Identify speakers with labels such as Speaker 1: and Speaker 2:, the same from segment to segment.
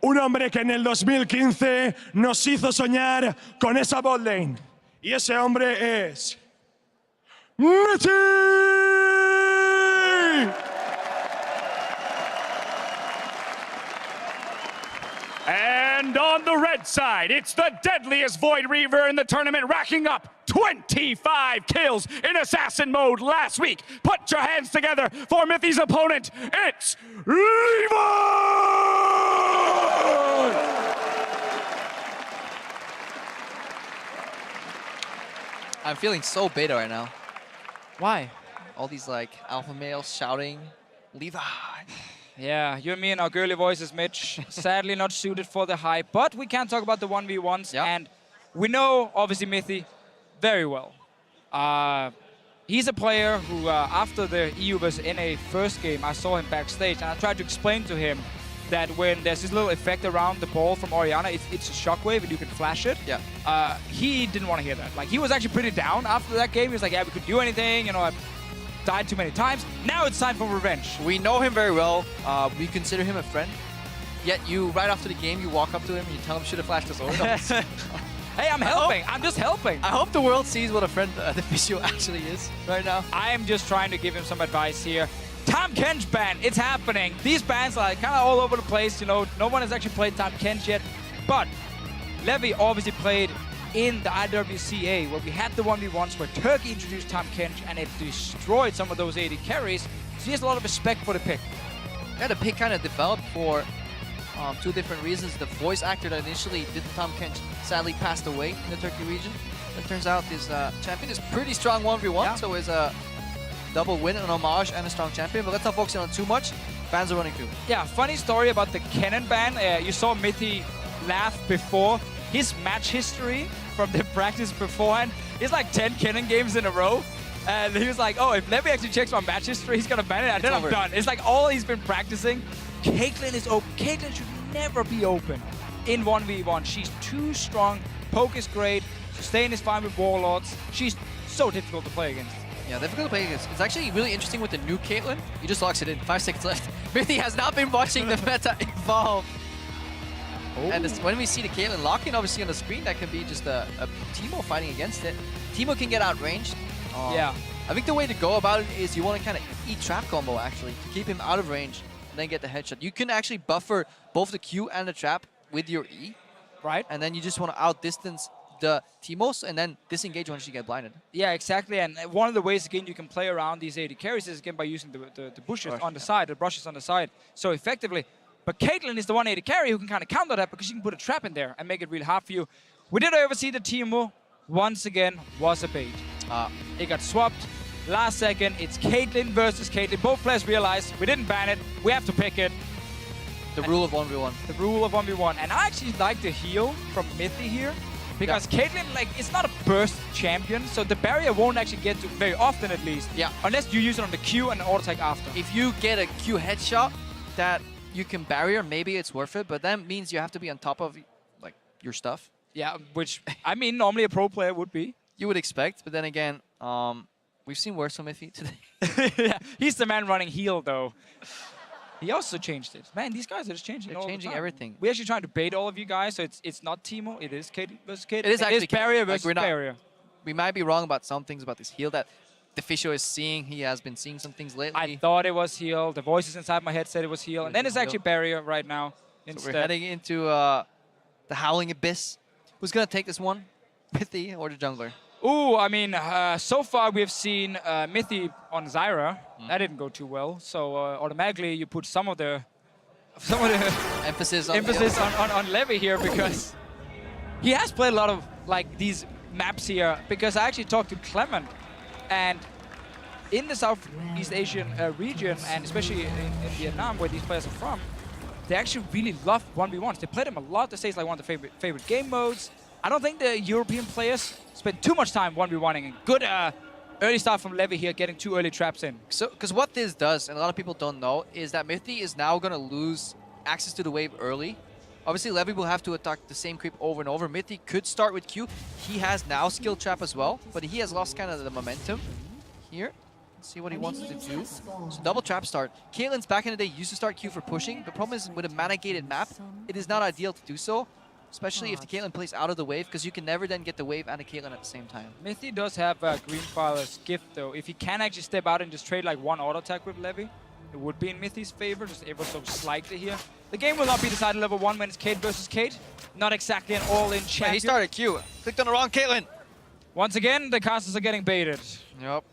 Speaker 1: Un hombre que en el 2015 nos hizo soñar con esa bot lane. Y ese hombre es... Mithy!
Speaker 2: And on the red side, it's the deadliest Void Reaver in the tournament, racking up 25 kills in Assassin mode last week. Put your hands together for Mithy's opponent. It's Levi!
Speaker 3: I'm feeling so beta right now.
Speaker 4: Why?
Speaker 3: All these like alpha males shouting, Levi.
Speaker 4: Yeah, you and me and our girly voices, Mitch. Sadly not suited for the hype, but we can talk about the 1v1s.
Speaker 3: Yep.
Speaker 4: And we know, obviously, Mithy very well. He's a player who, after the EU vs NA first game, I saw him backstage, and I tried to explain to him that when there's this little effect around the ball from Orianna, it's a shockwave and you can flash it.
Speaker 3: Yeah.
Speaker 4: He didn't want to hear that. Like, he was actually pretty down after that game. He was like, yeah, we could do anything, you know, I've died too many times. Now it's time for revenge.
Speaker 3: We know him very well. We consider him a friend. Yet you, right after the game, you walk up to him and you tell him should have flashed his sword.
Speaker 4: Hey, I'm helping. I'm just helping.
Speaker 3: I hope the world sees what a friend the Physio actually is right now.
Speaker 4: I am just trying to give him some advice here. Tahm Kench ban, it's happening. These bans are kind of all over the place, you know. No one has actually played Tahm Kench yet. But Levi obviously played in the IWCA, where we had the 1v1s, where Turkey introduced Tahm Kench, and it destroyed some of those AD carries. So he has a lot of respect for the pick.
Speaker 3: Yeah, the pick kind of developed for two different reasons. The voice actor that initially did Tahm Kench sadly passed away in the Turkey region. It turns out this champion is pretty strong 1v1,
Speaker 4: Yeah.
Speaker 3: so it's a double win, an homage, and a strong champion. But let's not focus on it too much. Bans are running through.
Speaker 4: Yeah, funny story about the Kennen ban. You saw Mithy laugh before. His match history from the practice beforehand is like 10 Kennen games in a row. And he was like, oh, if Levi actually checks my match history, he's going to ban it, and then I'm done. It's like all he's been practicing. Caitlyn is open. Caitlyn should never be open in 1v1. She's too strong. Poke is great. Sustain is fine with Warlords. She's so difficult to play against.
Speaker 3: Yeah, difficult to play against. It's actually really interesting with the new Caitlyn. He just locks it in. 5 seconds left. Mithy has not been watching the meta evolve. And when we see the Caitlyn lock-in obviously on the screen, that could be just a Teemo fighting against it. Teemo can get outranged.
Speaker 4: Yeah.
Speaker 3: I think the way to go about it is you want to kind of eat trap combo actually, to keep him out of range and then get the headshot. You can actually buffer both the Q and the trap with your E.
Speaker 4: Right.
Speaker 3: And then you just want to outdistance the Teemos and then disengage once you get blinded.
Speaker 4: Yeah, exactly. And one of the ways, again, you can play around these AD carries is, again, by using the bushes on the side, the brushes on the side, so effectively. But Caitlyn is the one AD carry who can kind of counter that because she can put a trap in there and make it really hard for you. We did oversee the Teemo, once again, was a bait. It got swapped. Last second, it's Caitlyn versus Caitlyn. Both players realized we didn't ban it, we have to pick it.
Speaker 3: The rule of 1v1.
Speaker 4: The rule of 1v1. And I actually like the heal from Mithy here, because Caitlyn, like, it's not a burst champion, so the barrier won't actually get to very often at least.
Speaker 3: Yeah.
Speaker 4: Unless you use it on the Q and an auto attack after.
Speaker 3: If you get a Q headshot that you can barrier, maybe it's worth it, but that means you have to be on top of like your stuff.
Speaker 4: Yeah, which, I mean, normally a pro player would be.
Speaker 3: You would expect, but then again, we've seen worse from Mithy today.
Speaker 4: Yeah, he's the man running heal, though. He also changed it. Man, these guys are just changing.
Speaker 3: They're
Speaker 4: all
Speaker 3: changing
Speaker 4: the time.
Speaker 3: everything.
Speaker 4: We're actually trying to bait all of you guys, so it's not Teemo, it is Caitlyn versus Caitlyn.
Speaker 3: It is actually
Speaker 4: barrier
Speaker 3: Caitlyn.
Speaker 4: versus
Speaker 3: Like,
Speaker 4: barrier.
Speaker 3: We might be wrong about some things about this heal that the Fisher is seeing. He has been seeing some things lately.
Speaker 4: I thought it was heal. The voices inside my head said it was heal. And then it's actually barrier right now.
Speaker 3: So we're heading into the Howling Abyss. Who's going to take this one? Mithy or the jungler?
Speaker 4: Ooh, I mean, so far we've seen Mithy on Zyra. That didn't go too well. So automatically you put some of the
Speaker 3: emphasis
Speaker 4: on Levi here, because he has played a lot of like these maps here. Because I actually talked to Clement, and in the Southeast Asian region, and especially in Vietnam, where these players are from, they actually really love 1v1s. They play them a lot. They say it's like one of their favorite game modes. I don't think the European players spend too much time 1v1ing. And good early start from Levi here, getting 2 early traps in.
Speaker 3: So, because what this does, and a lot of people don't know, is that Mithy is now going to lose access to the wave early. Obviously, Levi will have to attack the same creep over and over. Mithy could start with Q. He has now skill trap as well, but he has lost kind of the momentum here. Let's see what he wants to do. So double trap start. Caitlyn's back in the day used to start Q for pushing. The problem is with a mana-gated map, it is not ideal to do so. Especially if the Caitlyn plays out of the wave, because you can never then get the wave and the Caitlyn at the same time.
Speaker 4: Mithy does have Green Filer's gift though. If he can actually step out and just trade like one auto attack with Levi, it would be in Mithy's favor, just ever so slightly here. The game will not be decided level 1 when it's Kate versus Kate. Not exactly an all-in champion.
Speaker 3: Wait, he started Q. Clicked on the wrong Caitlyn.
Speaker 4: Once again, the casters are getting baited.
Speaker 3: Yep.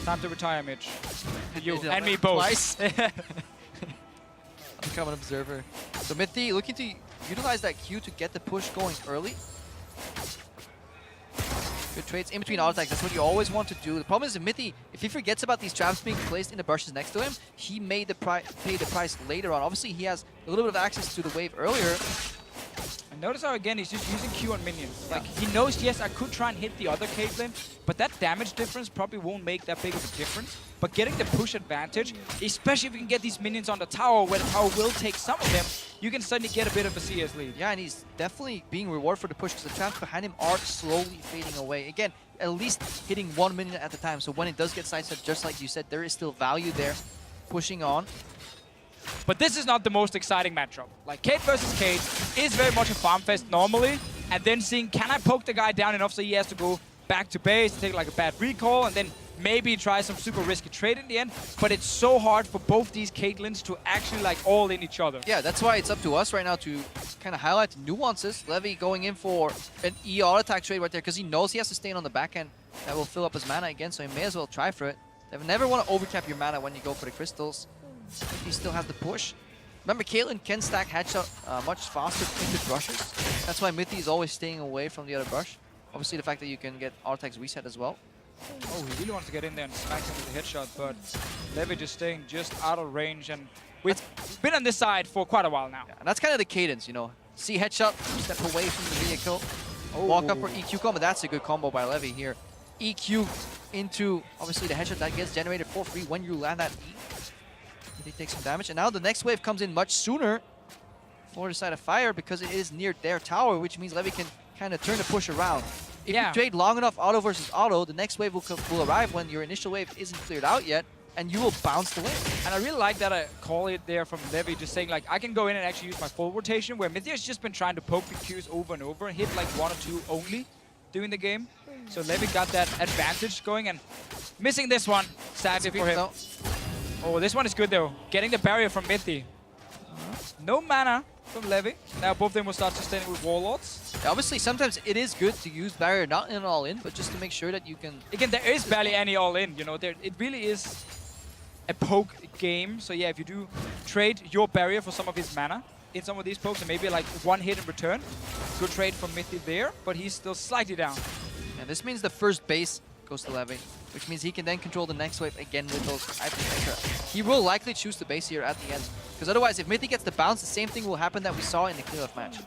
Speaker 4: Time to retire, Mitch. You
Speaker 3: Mithy
Speaker 4: and me both.
Speaker 3: Twice. I'll become an observer. So Mithy looking to utilize that Q to get the push going early. Good trades in between auto attacks. That's what you always want to do. The problem is Mithy, if he forgets about these traps being placed in the brushes next to him, he may pay the price later on. Obviously, he has a little bit of access to the wave earlier.
Speaker 4: And notice how, again, he's just using Q on minions. Like, he knows, yes, I could try and hit the other Caitlyn, but that damage difference probably won't make that big of a difference. But getting the push advantage, especially if you can get these minions on the tower, where the tower will take some of them, you can suddenly get a bit of a CS lead.
Speaker 3: Yeah, and he's definitely being rewarded for the push, because the traps behind him are slowly fading away. Again, at least hitting 1 minion at a time. So when it does get sidestepped, just like you said, there is still value there. Pushing on.
Speaker 4: But this is not the most exciting matchup. Like, Kate versus Kate is very much a farm fest normally, and then seeing, can I poke the guy down enough so he has to go back to base, take like a bad recall, and then maybe try some super risky trade in the end. But it's so hard for both these Caitlyns to actually like all in each other.
Speaker 3: Yeah, that's why it's up to us right now to kind of highlight the nuances. Levi going in for an E auto attack trade right there, because he knows he has to stay on the back end. That will fill up his mana again, so he may as well try for it. They never want to overcap your mana when you go for the crystals. He still has the push. Remember, Caitlyn can stack headshot much faster into brushes. That's why Mithy is always staying away from the other brush. Obviously, the fact that you can get auto attacks reset as well.
Speaker 4: Oh, he really wants to get in there and smack him with a headshot, but Levi just staying just out of range, and we've been on this side for quite a while now.
Speaker 3: Yeah, and that's kind of the cadence, you know. See headshot, step away from the vehicle, walk up for EQ combo. That's a good combo by Levi here. EQ into, obviously, the headshot that gets generated for free when you land that E. He takes some damage, and now the next wave comes in much sooner for the side of fire, because it is near their tower, which means Levi can kind of turn the push around. If you trade long enough auto versus auto, the next wave will arrive when your initial wave isn't cleared out yet, and you will bounce the wave.
Speaker 4: And I really like that I call it there from Levi, just saying like, I can go in and actually use my full rotation, where Mithy has just been trying to poke the Qs over and over, hit like 1 or 2 only during the game. So Levi got that advantage going, and missing this one, sadly for him. Oh, this one is good though. Getting the barrier from Mithy. No mana from Levi. Now both of them will start sustaining with Warlords.
Speaker 3: Yeah, obviously, sometimes it is good to use barrier, not in all-in, but just to make sure that you can...
Speaker 4: Again, there is barely any all-in, you know. It really is a poke game. So yeah, if you do trade your barrier for some of his mana in some of these pokes, and maybe like 1 hit in return, good trade from Mithy there, but he's still slightly down.
Speaker 3: And this means the first base goes to Levi, which means he can then control the next wave again with those items. He will likely choose the base here at the end, because otherwise, if Mithy gets the bounce, the same thing will happen that we saw in the clear-off match.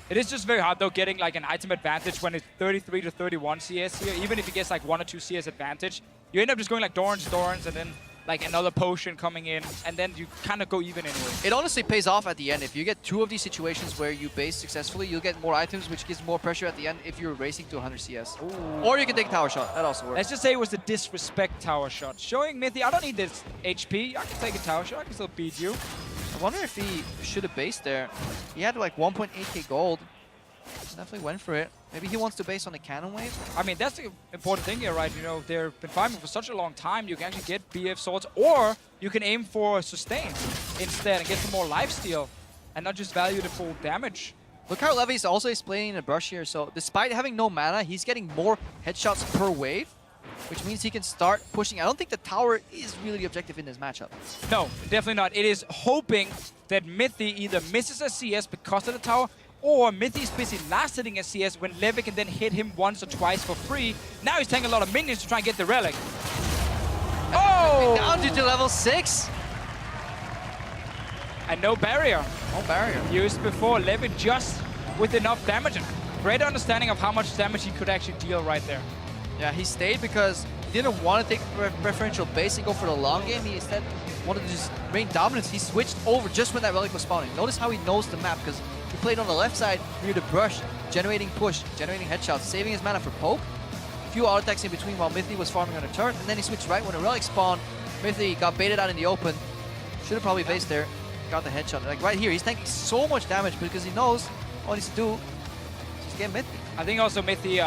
Speaker 4: It is just very hard though, getting like an item advantage when it's 33 to 31 CS here. Even if he gets like 1 or 2 CS advantage, you end up just going like Doran's, and then like another potion coming in, and then you kind of go even anyway.
Speaker 3: It honestly pays off at the end. If you get 2 of these situations where you base successfully, you'll get more items, which gives more pressure at the end if you're racing to 100 CS. Ooh. Or you can take a tower shot. That also works.
Speaker 4: Let's just say it was the disrespect tower shot. Showing Mithy, I don't need this HP. I can take a tower shot. I can still beat you.
Speaker 3: I wonder if he should have based there. He had like 1.8k gold. Definitely went for it. Maybe he wants to base on the cannon wave.
Speaker 4: I mean, that's the important thing here, right? You know, they've been farming for such a long time. You can actually get BF swords, or you can aim for sustain instead and get some more lifesteal and not just value the full damage.
Speaker 3: Look how Levi's also explaining the brush here. So despite having no mana, he's getting more headshots per wave, which means he can start pushing. I don't think the tower is really the objective in this matchup.
Speaker 4: No, definitely not. It is hoping that Mithy either misses a CS because of the tower, or Mithy's busy last hitting a CS when Levi can then hit him once or twice for free. Now he's taking a lot of minions to try and get the relic. Oh!
Speaker 3: Down to level 6.
Speaker 4: And no barrier.
Speaker 3: No barrier.
Speaker 4: Used before, Levi just with enough damage, and great understanding of how much damage he could actually deal right there.
Speaker 3: Yeah, he stayed because he didn't want to take preferential base and go for the long game. He instead wanted to just reign dominance. He switched over just when that relic was spawning. Notice how he knows the map, because he played on the left side near the brush, generating push, generating headshots, saving his mana for poke. few auto attacks in between while Mithy was farming on a turret, and then he switched right when a relic spawned. Mithy got baited out in the open. Should have probably based there. Got the headshot. Like right here, he's taking so much damage because he knows all he needs to do is just get Mithy.
Speaker 4: I think also Mithy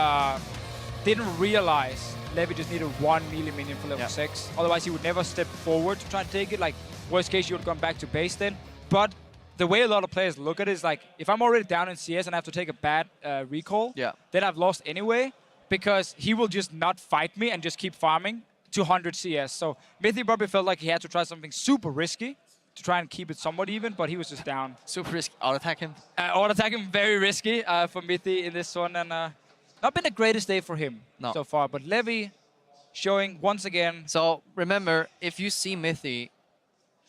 Speaker 4: didn't realize Levi just needed one melee minion for level 6. Otherwise, he would never step forward to try and take it. Like, worst case, you would have gone back to base then. But the way a lot of players look at it is like, if I'm already down in CS and I have to take a bad recall, then I've lost anyway, because he will just not fight me and just keep farming 200 CS. So Mithy probably felt like he had to try something super risky to try and keep it somewhat even, but he was just down.
Speaker 3: Super risky. Auto-attack him.
Speaker 4: Auto-attack him, very risky for Mithy in this one. And not been the greatest day for him so far. But Levi showing once again.
Speaker 3: So remember, if you see Mithy,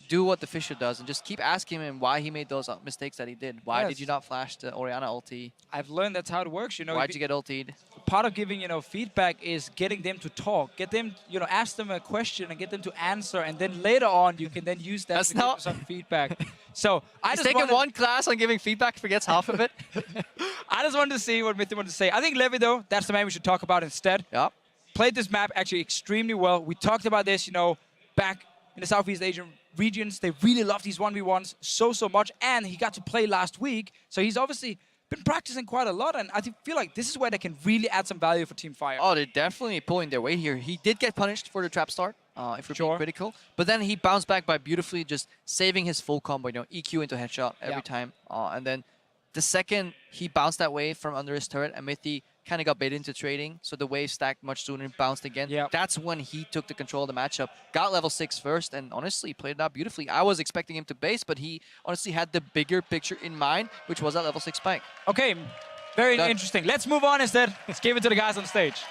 Speaker 3: do what the Fisher does and just keep asking him why he made those mistakes that he did. Why did you not flash the Orianna ulti?
Speaker 4: I've learned that's how it works. You know,
Speaker 3: why'd you get ultied?
Speaker 4: Part of giving, feedback is getting them to talk. Get them, ask them a question and get them to answer. And then later on, you can then use that to give some feedback. So I just
Speaker 3: taking one class on giving feedback, forgets half of it.
Speaker 4: I just wanted to see what Mithy wanted to say. I think Levi, though, that's the man we should talk about instead.
Speaker 3: Yeah.
Speaker 4: Played this map actually extremely well. We talked about this, back in the Southeast Asian regions. They really love these 1v1s so much. And he got to play last week. So he's obviously been practicing quite a lot. And I feel like this is where they can really add some value for Team Fire.
Speaker 3: Oh, they're definitely pulling their weight here. He did get punished for the trap start, if we're being critical. But then he bounced back by beautifully just saving his full combo, EQ into headshot every time. And then the second he bounced that wave from under his turret, and Mithy kind of got baited into trading, so the wave stacked much sooner and bounced again. That's when he took the control of the matchup. Got level 6 first, and honestly played it out beautifully. I was expecting him to base, but he honestly had the bigger picture in mind, which was that level 6 spike.
Speaker 4: Okay, very interesting. Let's move on instead. Let's give it to the guys on stage.